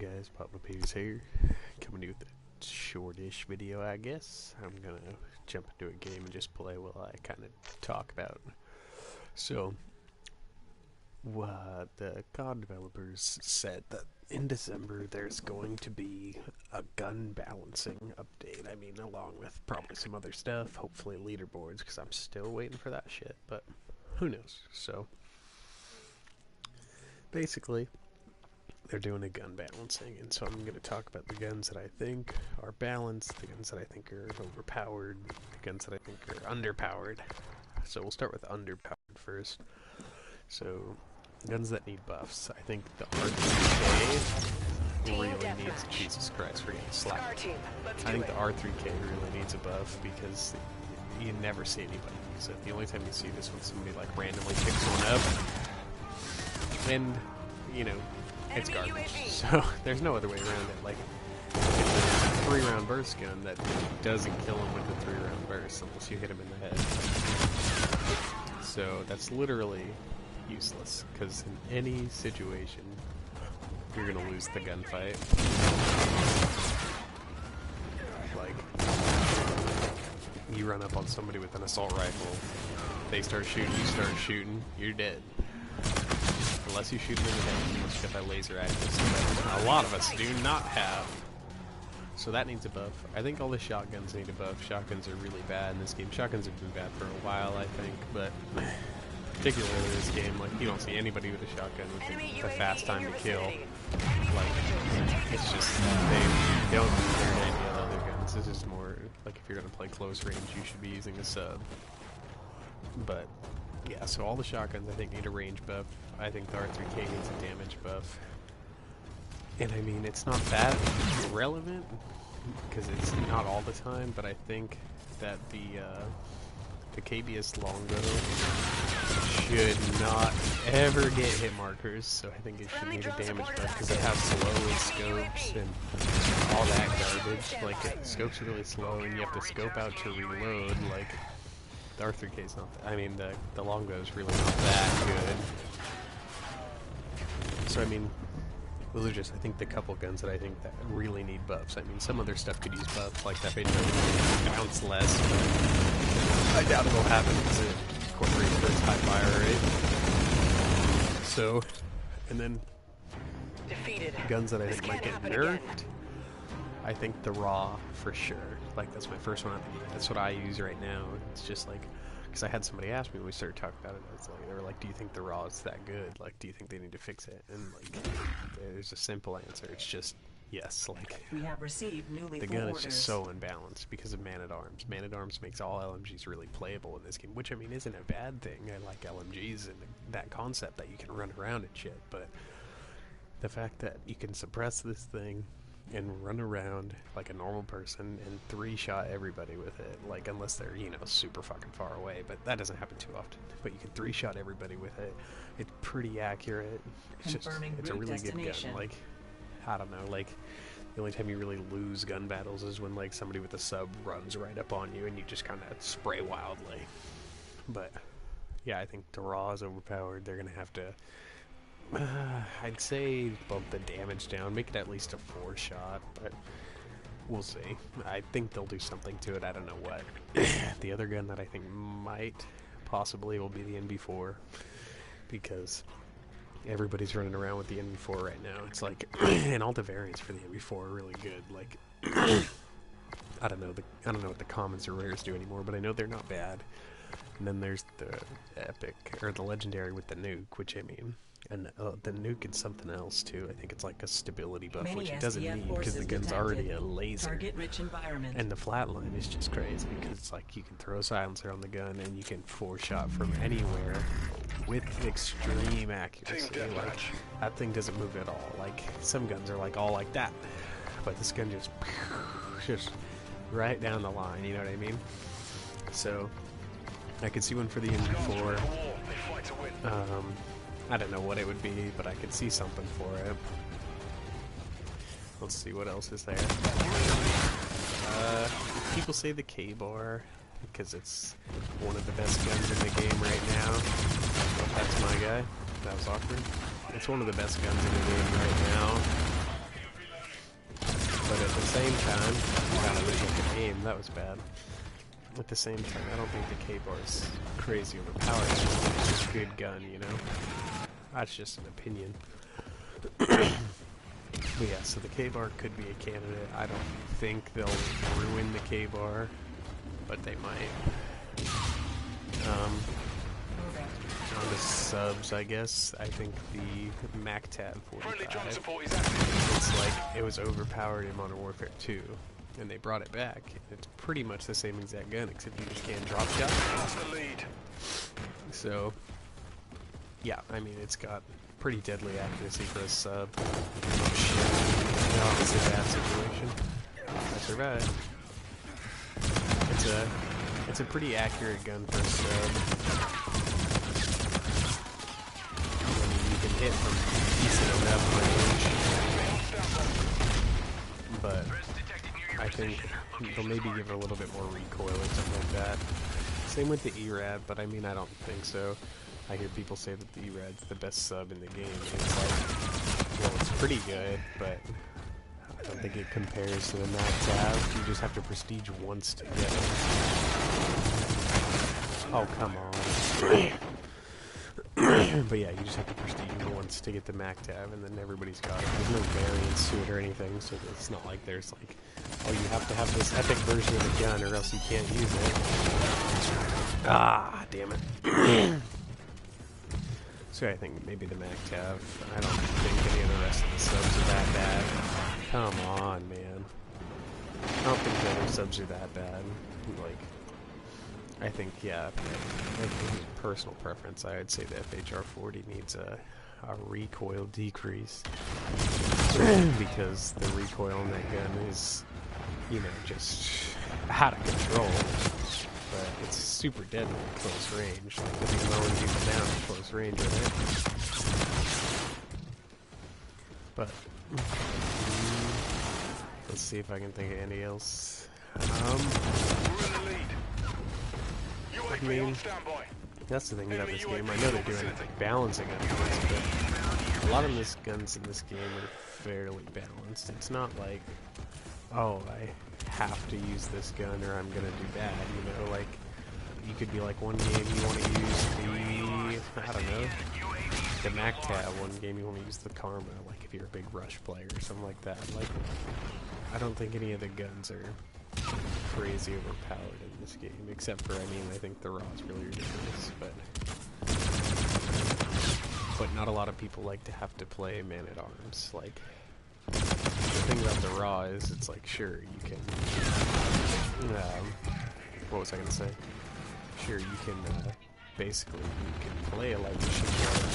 Guys, PapaPIERCE here, coming to you with a shortish video, I guess. I'm gonna jump into a game and just play while I kind of talk about. So, the COD developers said that in December there's going to be a gun balancing update. I mean, along with probably some other stuff, hopefully leaderboards, because I'm still waiting for that shit, but who knows. So, basically, they're doing a gun balancing, and so I'm going to talk about the guns that I think are balanced, the guns that I think are overpowered, the guns that I think are underpowered. So we'll start with underpowered first. So, guns that need buffs. I think the R3K really needs, Jesus Christ, we're getting slapped. I think the R3K really needs a buff because you never see anybody use it. The only time you see this when somebody like randomly picks one up, and, you know, it's garbage. So there's no other way around it. Like, it's a 3-round burst gun that doesn't kill him with a 3-round burst unless you hit him in the head. So that's literally useless, because in any situation you're gonna lose the gunfight. Like, you run up on somebody with an assault rifle, they start shooting, you start shooting, you're dead. Unless you shoot them in the head, unless you got that laser accuracy that a lot of us do not have. So that needs a buff. I think all the shotguns need a buff. Shotguns are really bad in this game. Shotguns have been bad for a while, I think, but particularly in this game, like, you don't see anybody with a shotgun with a fast time to kill. Like, it's just, they don't compare to any other guns. This is more, like, if you're gonna play close range, you should be using a sub. But yeah, so all the shotguns I think need a range buff. I think the R3K needs a damage buff. And I mean, it's not that relevant, because it's not all the time, but I think that the KBS longbow should not ever get hit markers, so I think it should need a damage buff, because it has slow scopes and all that garbage. Like, scopes are really slow, and you have to scope out to reload. Like, the R3K is not, I mean, the longbow is really not that good. So, I mean, those are just, I think, the couple guns that I think that really need buffs. I mean, some other stuff could use buffs, like that may bounce less, but I doubt it'll happen because it incorporates its high fire rate. So, and then guns that I think might get nerfed. I think the raw, for sure. Like, that's my first one. That's what I use right now. It's just like, because I had somebody ask me when we started talking about it, they were like, do you think the raw is that good? Like, do you think they need to fix it? And, like, there's a simple answer. It's just, yes. Like, we have received the gun is just so unbalanced because of Man-at-Arms. Man-at-Arms makes all LMGs really playable in this game, which, I mean, isn't a bad thing. I like LMGs and that concept that you can run around and shit, but the fact that you can suppress this thing and run around like a normal person and 3-shot everybody with it, like, unless they're, you know, super fucking far away, but that doesn't happen too often. But you can 3-shot everybody with it. It's pretty accurate. It's just, it's a really good gun. Like, I don't know, like, the only time you really lose gun battles is when, like, somebody with a sub runs right up on you and you just kind of spray wildly. But yeah, I think the raw is overpowered. They're gonna have to, I'd say, bump the damage down, make it at least a 4-shot, but we'll see. I think they'll do something to it, I don't know what. The other gun that I think might, possibly, will be the NB4, because everybody's running around with the NB4 right now. It's like, and all the variants for the NB4 are really good. Like, I don't know what the commons or rares do anymore, but I know they're not bad. And then there's the epic, or the legendary with the nuke, which, I mean, and the nuke is something else too. I think it's like a stability buff, which it doesn't need because the gun's already a laser. And the flatline is just crazy because it's like you can throw a silencer on the gun and you can 4-shot from anywhere with extreme accuracy. Like, that thing doesn't move at all. Like, some guns are like all like that, but this gun just right down the line. You know what I mean? So I could see one for the NG4. I don't know what it would be, but I could see something for it. Let's see what else is there. People say the K-bar, because it's one of the best guns in the game right now. That's my guy. That was awkward. It's one of the best guns in the game right now. at the same time, God, I wish I could aim. That was bad. At the same time, I don't think the K-bar is crazy overpowered. It's just a good gun, you know? That's just an opinion. But yeah, so the K-bar could be a candidate. I don't think they'll ruin the K-bar, but they might. On the subs, I guess, I think the MacTab 45, it's like, it was overpowered in Modern Warfare 2, and they brought it back. It's pretty much the same exact gun, except you just can't drop shot. So, yeah, I mean, it's got pretty deadly accuracy for a sub. Oh shit. No, it's a bad situation. I survived. It's a pretty accurate gun for a sub. Hit from decent enough range, but I think they'll maybe give it a little bit more recoil or something like that. Same with the ERAD, but I mean, I don't think so. I hear people say that the ERAD's the best sub in the game, and it's like, well, it's pretty good, but I don't think it compares to the MacTab. You just have to prestige once to get it. Oh, come on. But yeah, you just have to prestige once to get the MacTab, and then everybody's got it. There's no variance to it or anything, so it's not like there's like, oh, you have to have this epic version of the gun or else you can't use it. Ah, damn it. So I think maybe the MacTab. I don't think any of the rest of the subs are that bad. Come on, man. I don't think the other subs are that bad. Like, I think, yeah, like personal preference, I would say the FHR-40 needs a recoil decrease. Because the recoil on that gun is, you know, just out of control. But it's super deadly at close range. Like, if you're mowing people down at close range with it. But, let's see if I can think of anything else. I mean, that's the thing about this game. I know they're doing like balancing on things, but a lot of these guns in this game are fairly balanced. It's not like, oh, I have to use this gun or I'm gonna do bad, you know, like, you could be like, one game you want to use the, I don't know, the MacTab, one game you want to use the Karma, like if you're a big Rush player or something like that. Like, I don't think any of the guns are crazy overpowered in this game, except for, I mean, I think the Raw is really ridiculous, but not a lot of people like to have to play Man-at-Arms. Like, the thing about the Raw is, it's like, sure, you can, what was I gonna say? Sure, you can, basically, you can play a light machine gun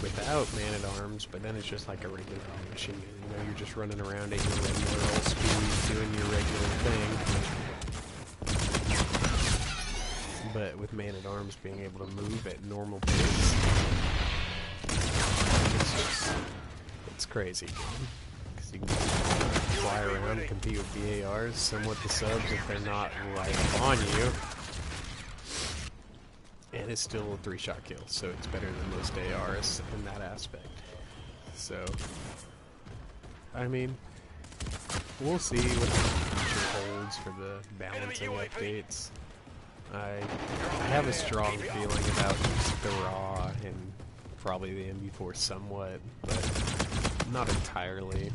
without Man-at-Arms, but then it's just like a regular machine gun. You know, you're just running around at your regular speed, doing your regular thing. But with Man-at-Arms being able to move at normal pace, it's crazy. Because you can fly around and compete with BARs, somewhat the subs if they're not right on you. And it's still a 3-shot kill, so it's better than most ARs in that aspect. So, I mean, we'll see what the future holds for the balancing updates. I have a strong feeling about just the Raw and probably the MB4 somewhat, but not entirely.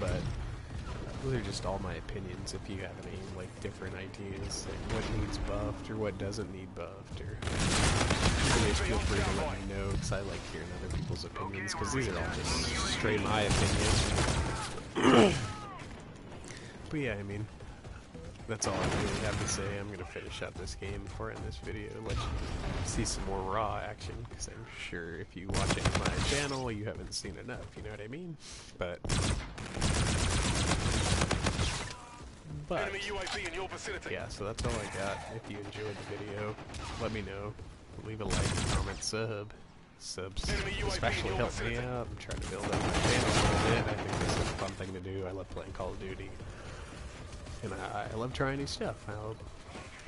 But those are just all my opinions. If you have any like different ideas, like what needs buffed or what doesn't need buffed, or please feel free to let me know, because I like hearing other people's opinions, because these are all just straight my opinions. But yeah, I mean, that's all I really have to say. I'm gonna finish out this game before I end this video, let you see some more Raw action, because I'm sure if you watch it on my channel, you haven't seen enough, you know what I mean? But yeah, so that's all I got. If you enjoyed the video, let me know. Leave a like, comment, subs especially help me out. I'm trying to build up my channel a little bit. I think this is a fun thing to do. I love playing Call of Duty, and I love trying new stuff.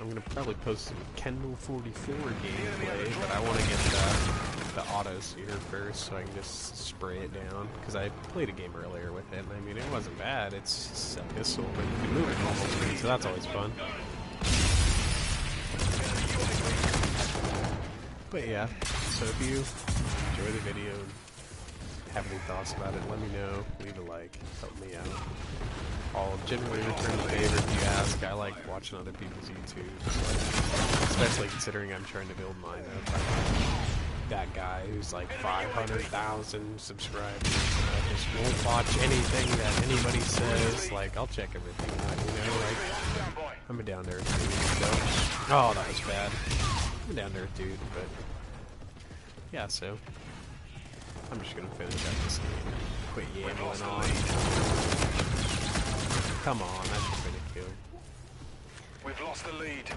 I'm gonna probably post some Kendall 44 gameplay, but I want to get the auto sear first so I can just spray it down. Because I played a game earlier with it, and I mean, it wasn't bad. It's just a pistol, but you can move it normal speed, so that's always fun. But yeah, so if you enjoy the video and have any thoughts about it, let me know. Leave a like, help me out. I'll generally return the favor if you ask. I like watching other people's YouTubes, like, especially considering I'm trying to build mine up. That guy who's like 500,000 subscribers. I just won't watch anything that anybody says. Like, I'll check everything out, you know, like, I'm a down to earth dude, so. Oh, that was bad. I'm a down to earth dude, but yeah, so I'm just gonna finish up this game. Quit yammering on. Come on, that should have been a kill. We've lost the lead.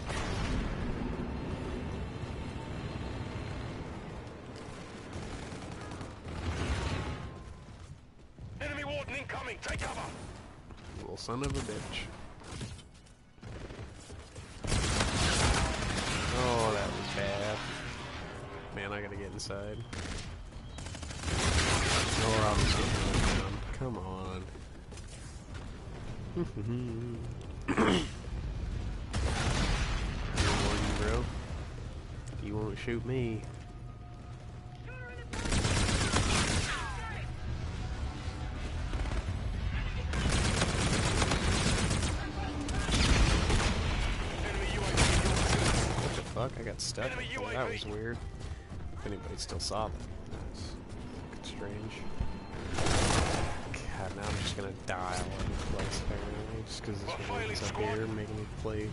Enemy warden incoming, take cover! Little son of a bitch. Oh, that was bad. Man, I gotta get inside. Or I'm just getting down. Come on. Warning, bro. You won't shoot me. What the fuck? I got stuck. Oh, that was weird. If anybody still saw that. That's strange. God, now I'm just gonna die all over the place apparently, just because this one's up here making me play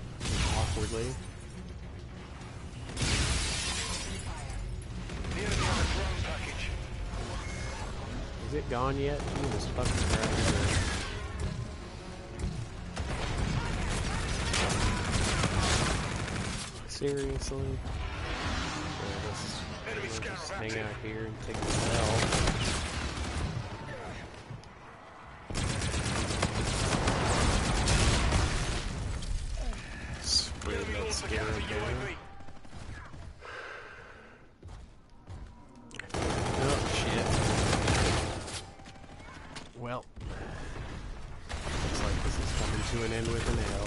awkwardly. Is it gone yet? Jesus fucking Christ. Seriously? Let's just hang out here and take the L. Spread that scare down. Oh shit. Well, looks like this is coming to an end with an L.